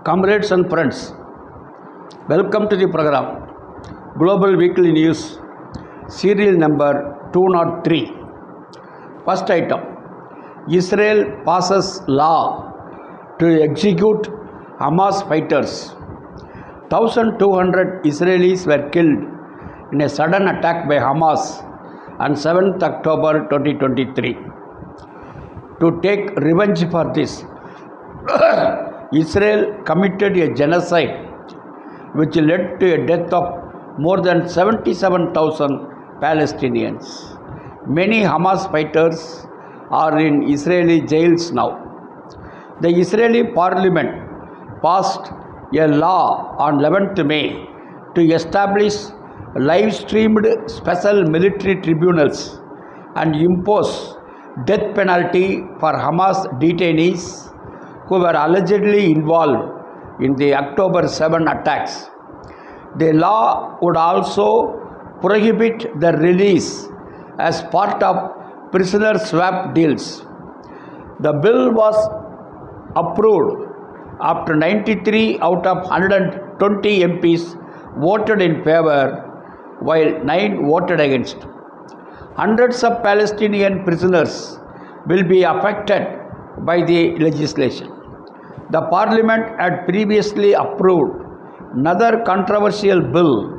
Comrades and friends, welcome to the program Global Weekly News, serial number 203. First item: Israel passes law to execute Hamas fighters. 1,200 Israelis were killed in a sudden attack by Hamas on 7th October 2023. To take revenge for this, Israel committed a genocide which led to a death of more than 77,000 Palestinians. Many Hamas fighters are in Israeli jails now. The Israeli parliament passed a law on 11th May to establish live-streamed special military tribunals and impose death penalty for Hamas detainees who were allegedly involved in the October 7 attacks. The law would also prohibit their release as part of prisoner swap deals. The bill was approved after 93 out of 120 MPs voted in favor, while 9 voted against. Hundreds of Palestinian prisoners will be affected by the legislation. The parliament had previously approved another controversial bill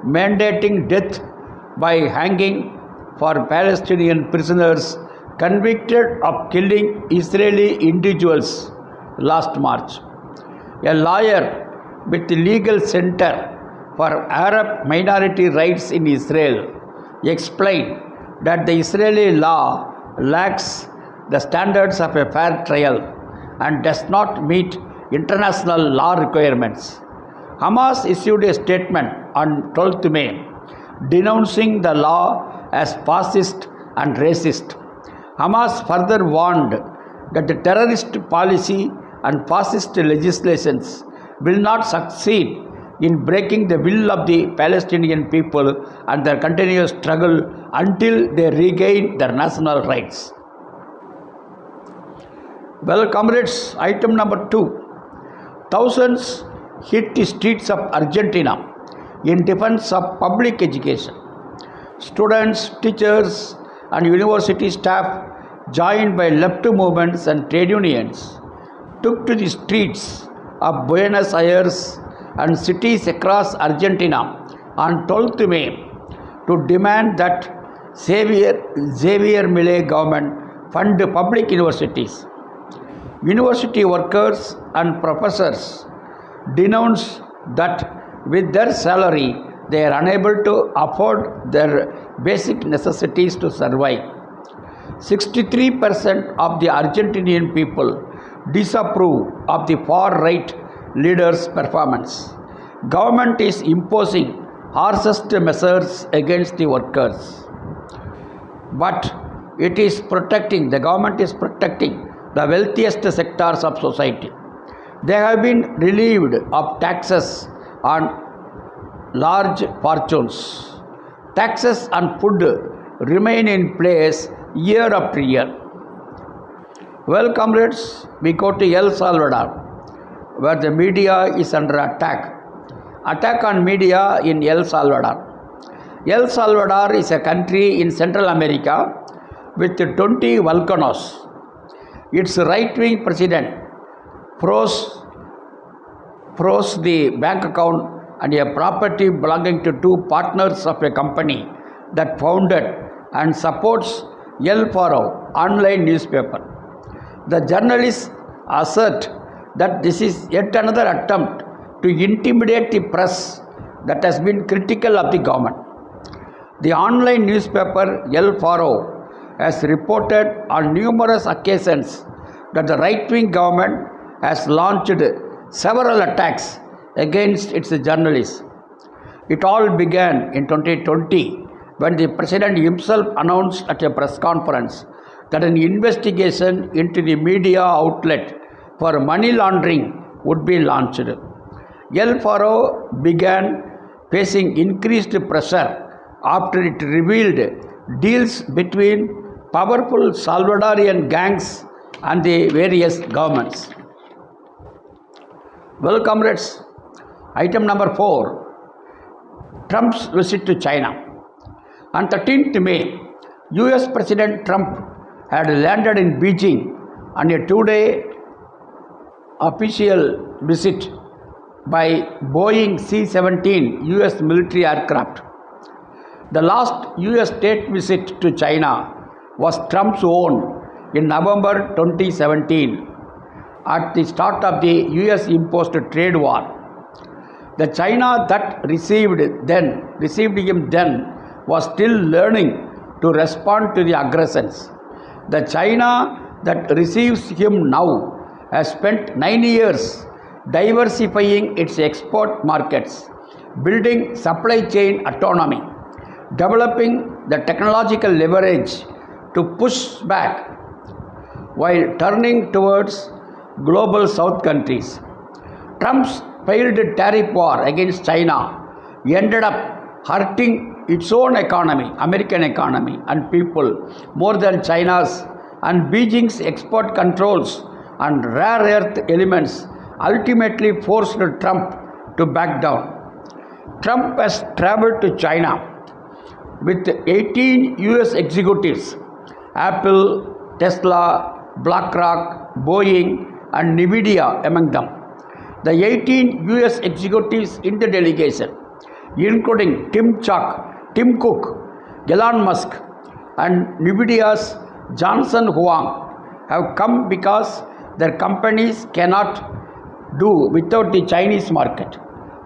mandating death by hanging for Palestinian prisoners convicted of killing Israeli individuals last March. A lawyer with the Legal Center for Arab Minority Rights in Israel explained that the Israeli law lacks the standards of a fair trial and does not meet international law requirements. Hamas issued a statement on 12th May denouncing the law as fascist and racist. Hamas further warned that the terrorist policy and fascist legislations will not succeed in breaking the will of the Palestinian people and their continuous struggle until they regain their national rights. Well, comrades, item number 2. Thousands hit the streets of Argentina in defense of public education. Students, teachers, and university staff, joined by left movements and trade unions, took to the streets of Buenos Aires and cities across Argentina on 12th May to demand that Javier Milei government fund public universities. University workers and professors denounce that with their salary they are unable to afford their basic necessities to survive. 63% of the Argentinian people disapprove of the far-right leaders' performance. Government is imposing harshest measures against the workers, but the government is protecting the wealthiest sectors of society. They have been relieved of taxes on large fortunes. Taxes on food remain in place year after year. Well, comrades, we go to El Salvador, where the media is under attack. Attack on media in El Salvador. El Salvador is a country in Central America with 20 volcanoes. Its right-wing president froze the bank account and a property belonging to 2 partners of a company that founded and supports El Faro online newspaper. The journalists assert that this is yet another attempt to intimidate the press that has been critical of the government. The online newspaper El Faro has reported on numerous occasions that the right-wing government has launched several attacks against its journalists. It all began in 2020 when the president himself announced at a press conference that an investigation into the media outlet for money laundering would be launched. El Faro began facing increased pressure after it revealed deals between powerful Salvadorian gangs and the various governments. Well, comrades, item number 4, Trump's visit to China. On 13th May, US President Trump had landed in Beijing on a 2-day official visit by Boeing C-17 US military aircraft. The last US state visit to China was Trump's own in November 2017 at the start of the US imposed trade war. The China that received him then was still learning to respond to the aggressions. The China that receives him now has spent 9 years diversifying its export markets, building supply chain autonomy, developing the technological leverage to push back while turning towards global South countries. Trump's failed tariff war against China ended up hurting its own economy, American economy, and people more than China's, and Beijing's export controls on rare earth elements ultimately forced Trump to back down. Trump has traveled to China with 18 US executives, Apple, Tesla, BlackRock, Boeing, and Nvidia among them. The 18 US executives in the delegation, including Tim Cook, Elon Musk, and Nvidia's Jensen Huang, have come because their companies cannot do without the Chinese market.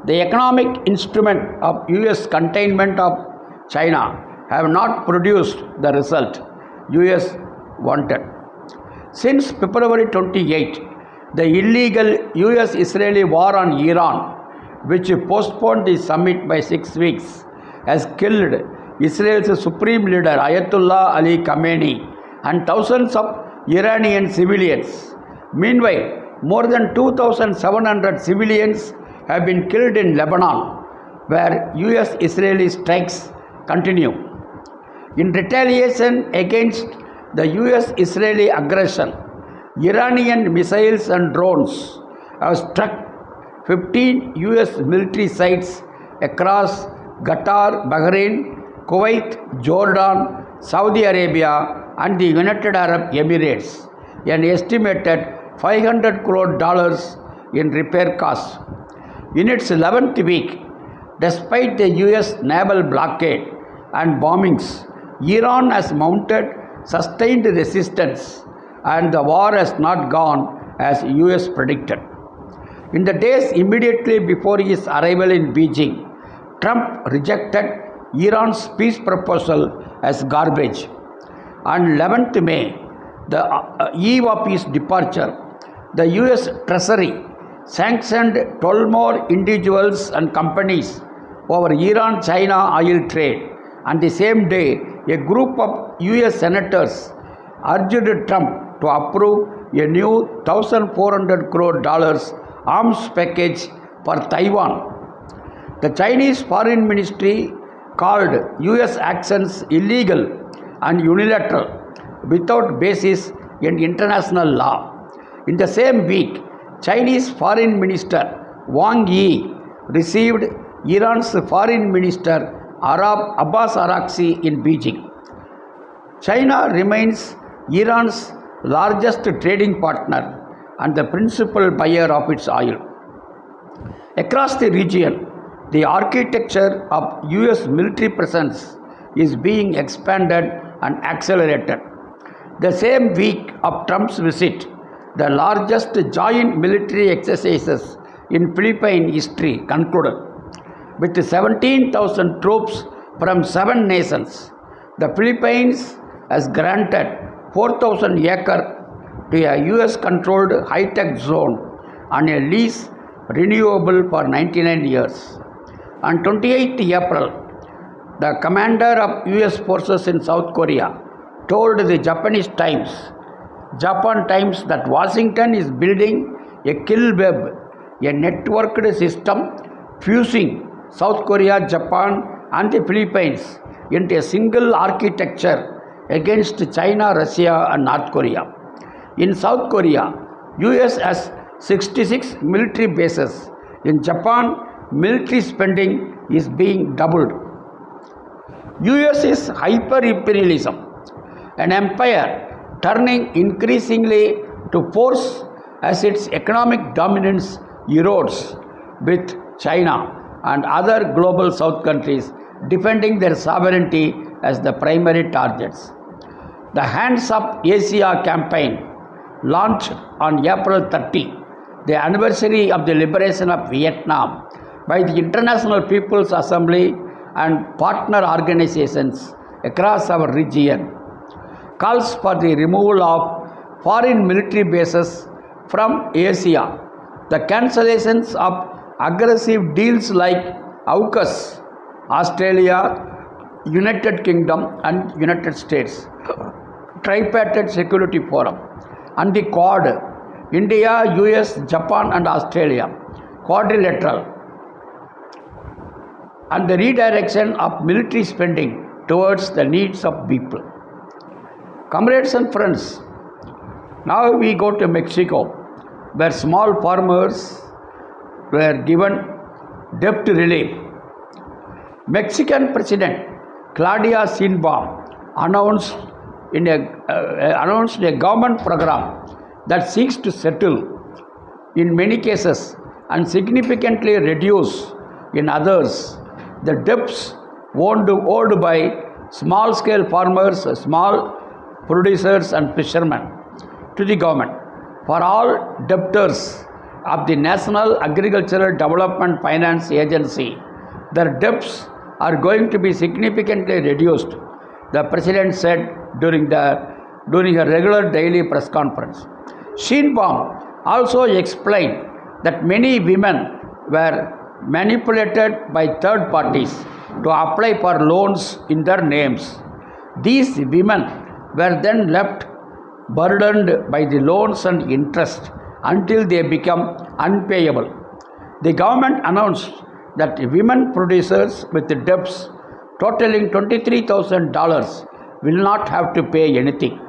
The economic instrument of US containment of China have not produced the result US wanted. Since February 28, the illegal US-Israeli war on Iran, which postponed the summit by 6 weeks, has killed Israel's supreme leader Ayatollah Ali Khamenei and thousands of Iranian civilians. Meanwhile, more than 2,700 civilians have been killed in Lebanon, where US-Israeli strikes continue. In retaliation against the US-Israeli aggression, Iranian missiles and drones have struck 15 US military sites across Qatar, Bahrain, Kuwait, Jordan, Saudi Arabia, and the United Arab Emirates, an estimated $500 crore in repair costs. In its 11th week, despite the US naval blockade and bombings, Iran has mounted sustained resistance, and the war has not gone as US predicted. In the days immediately before his arrival in Beijing, Trump rejected Iran's peace proposal as garbage. On 11th May, the eve of his departure, the US Treasury sanctioned 12 more individuals and companies over Iran-China oil trade. On the same day, a group of US senators urged Trump to approve a new $1,400 crore arms package for Taiwan. The Chinese Foreign Ministry called US actions illegal and unilateral without basis in international law. In the same week, Chinese Foreign Minister Wang Yi received Iran's Foreign Minister Abbas Araghchi in Beijing. China remains Iran's largest trading partner and the principal buyer of its oil. Across the region, the architecture of US military presence is being expanded and accelerated. The same week of Trump's visit, the largest joint military exercises in Philippine history concluded. With 17,000 troops from 7 nations, the Philippines has granted 4,000 acres to a US-controlled high-tech zone on a lease renewable for 99 years. On 28 April, the commander of US forces in South Korea told the Japan Times that Washington is building a kill web, a networked system fusing South Korea, Japan, and the Philippines into a single architecture against China, Russia, and North Korea. In South Korea, US has 66 military bases. In Japan, military spending is being doubled. US is hyper-imperialism, an empire turning increasingly to force as its economic dominance erodes, with China and other global south countries defending their sovereignty as the primary targets. The Hands Up Asia campaign, launched on April 30, the anniversary of the liberation of Vietnam, by the International People's Assembly and partner organizations across our region, calls for the removal of foreign military bases from Asia, the cancellations of aggressive deals like AUKUS, Australia, United Kingdom and United States, Tripartite Security Forum, and the Quad, India, US, Japan and Australia, Quadrilateral, and the redirection of military spending towards the needs of people. Comrades and friends, now we go to Mexico, where small farmers were given debt relief. Mexican President Claudia Sheinbaum announced a government program that seeks to settle, in many cases, and significantly reduce, in others, the debts owed by small-scale farmers, small producers and fishermen to the government. For all debtors of the National Agricultural Development Finance Agency, their debts are going to be significantly reduced, the President said during a regular daily press conference. Sheinbaum also explained that many women were manipulated by third parties to apply for loans in their names. These women were then left burdened by the loans and interest until they become unpayable. The government announced that women producers with debts totaling $23,000 will not have to pay anything.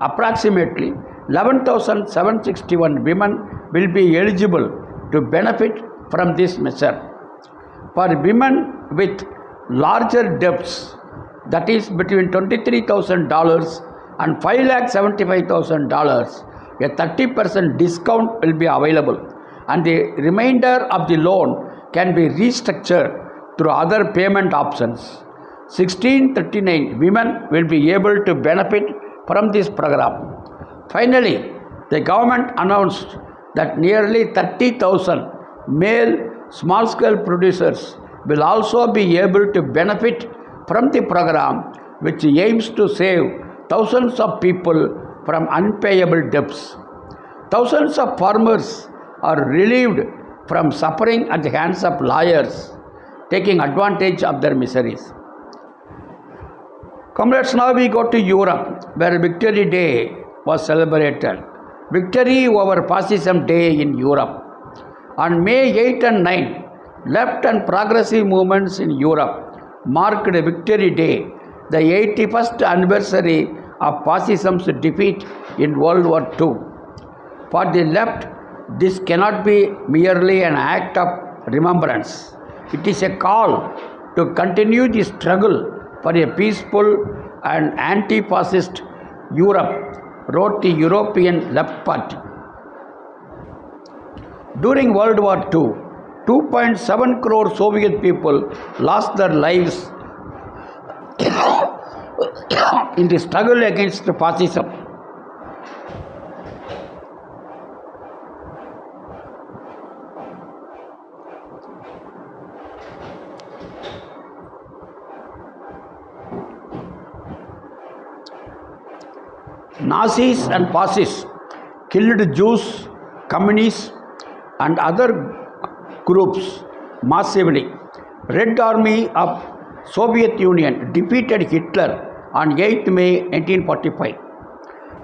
Approximately 11,761 women will be eligible to benefit from this measure. For women with larger debts, that is between $23,000 and $575,000, a 30% discount will be available, and the remainder of the loan can be restructured through other payment options. 1639 women will be able to benefit from this program. Finally, the government announced that nearly 30,000 male small-scale producers will also be able to benefit from the program, which aims to save thousands of people from unpayable debts. Thousands of farmers are relieved from suffering at the hands of lawyers taking advantage of their miseries. Comrades, now we go to Europe, where Victory Day was celebrated. Victory over Fascism Day in Europe. On May 8 and 9, left and progressive movements in Europe marked Victory Day, the 81st anniversary of fascism's defeat in World War II. For the left, this cannot be merely an act of remembrance. It is a call to continue the struggle for a peaceful and anti-fascist Europe, wrote the European Left Party. During World War II, 2.7 crore Soviet people lost their lives in the struggle against fascism. Nazis and fascists killed Jews, communists, and other groups massively. Red Army of Soviet Union defeated Hitler on 8th May 1945.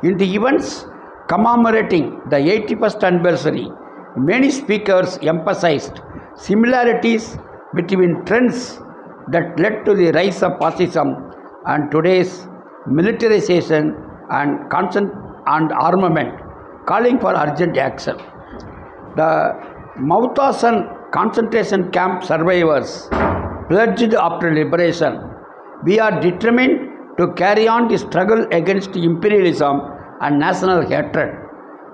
In the events commemorating the 81st anniversary, many speakers emphasized similarities between trends that led to the rise of fascism and today's militarization and armament, calling for urgent action. The Mauthausen concentration camp survivors pledged after liberation, "We are determined to carry on the struggle against imperialism and national hatred.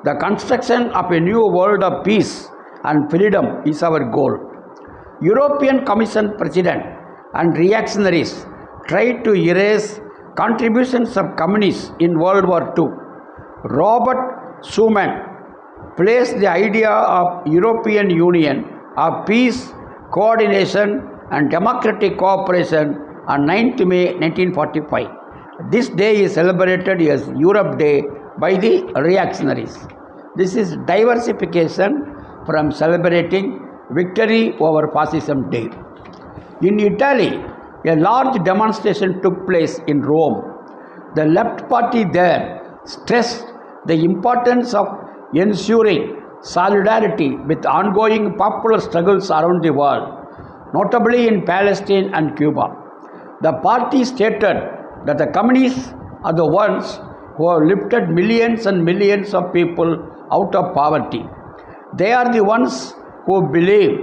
The construction of a new world of peace and freedom is our goal." European Commission President and reactionaries tried to erase contributions of communists in World War II. Robert Schuman placed the idea of European Union of peace, coordination and democratic cooperation on 9th May 1945. This day is celebrated as Europe Day by the reactionaries. This is diversification from celebrating victory over fascism day. In Italy, a large demonstration took place in Rome. The left party there stressed the importance of ensuring solidarity with ongoing popular struggles around the world, notably in Palestine and Cuba. The party stated that the communists are the ones who have lifted millions and millions of people out of poverty. They are the ones who believe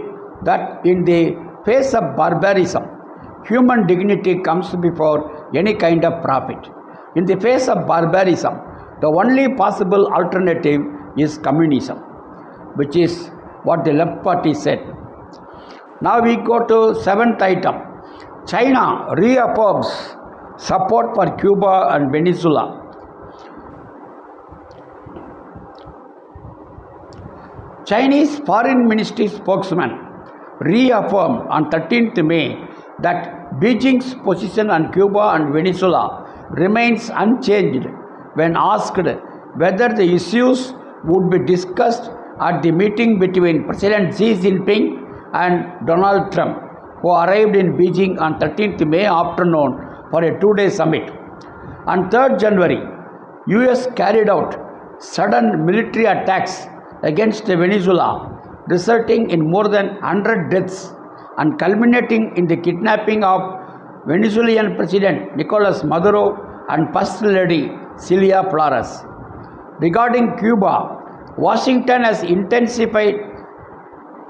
that in the face of barbarism, human dignity comes before any kind of profit. In the face of barbarism, the only possible alternative is communism, which is what the left party said. Now we go to seventh item. China reaffirms support for Cuba and Venezuela. Chinese Foreign Ministry spokesman reaffirmed on 13th May that Beijing's position on Cuba and Venezuela remains unchanged when asked whether the issues would be discussed at the meeting between President Xi Jinping and Donald Trump, who arrived in Beijing on 13th May afternoon for a two-day summit. On 3rd January, US carried out sudden military attacks against Venezuela, resulting in more than 100 deaths and culminating in the kidnapping of Venezuelan President Nicolas Maduro and First Lady Celia Flores. Regarding Cuba, Washington has intensified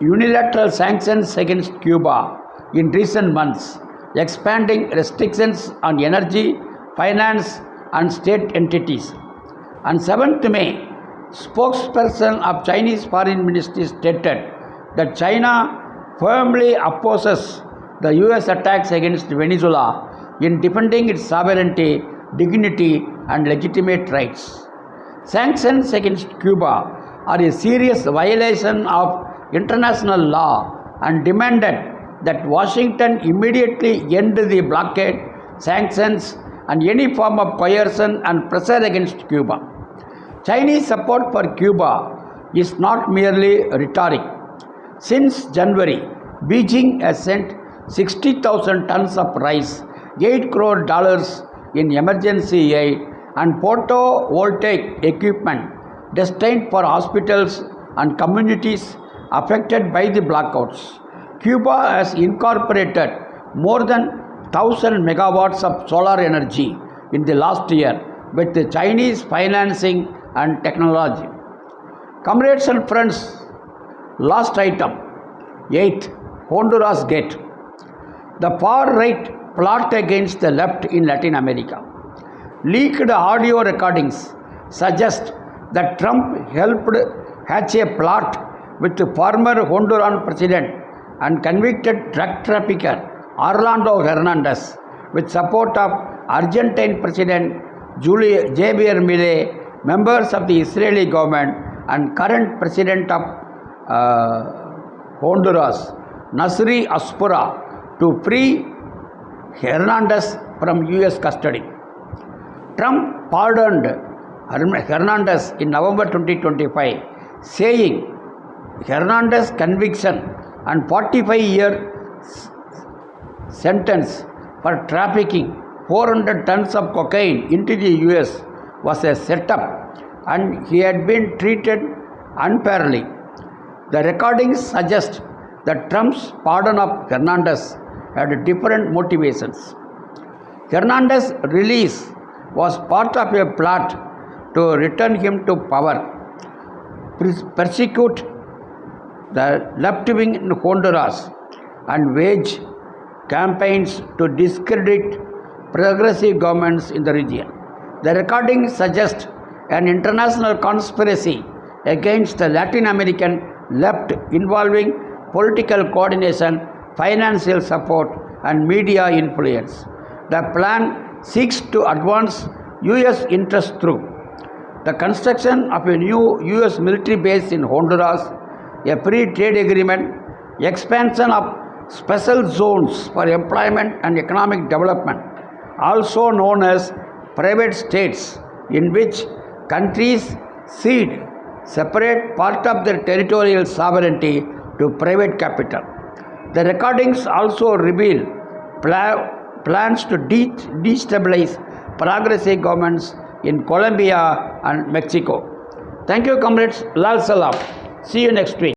unilateral sanctions against Cuba in recent months, expanding restrictions on energy, finance, and state entities. On 7th May, spokesperson of Chinese Foreign Ministry stated that China firmly opposes the US attacks against Venezuela in defending its sovereignty, dignity, and legitimate rights. Sanctions against Cuba are a serious violation of international law and demanded that Washington immediately end the blockade, sanctions, and any form of coercion and pressure against Cuba. Chinese support for Cuba is not merely rhetoric. Since January, Beijing has sent 60,000 tons of rice, $8 crore in emergency aid, and photovoltaic equipment destined for hospitals and communities affected by the blackouts. Cuba has incorporated more than 1,000 megawatts of solar energy in the last year with the Chinese financing and technology. Comrades and friends, last item, 8. Honduras Gate. The far-right plot against the left in Latin America. Leaked audio recordings suggest that Trump helped hatch a plot with the former Honduran president and convicted drug trafficker Orlando Hernandez with support of Argentine President Javier Milei, members of the Israeli government, and current president of Honduras, Nasri Aspura, to free Hernandez from US custody. Trump pardoned Hernandez in November 2025, saying Hernandez's conviction and 45-year sentence for trafficking 400 tons of cocaine into the US was a setup and he had been treated unfairly. The recordings suggest that Trump's pardon of Hernandez had different motivations. Hernandez's release was part of a plot to return him to power, persecute the left wing in Honduras and wage campaigns to discredit progressive governments in the region. The recordings suggest an international conspiracy against the Latin American left involving political coordination, financial support, and media influence. The plan seeks to advance US interests through the construction of a new US military base in Honduras, a free trade agreement, expansion of special zones for employment and economic development, also known as private states, in which countries cede separate part of their territorial sovereignty to private capital. The recordings also reveal plans to destabilize progressive governments in Colombia and Mexico. Thank you, comrades. Lal Salam. See you next week.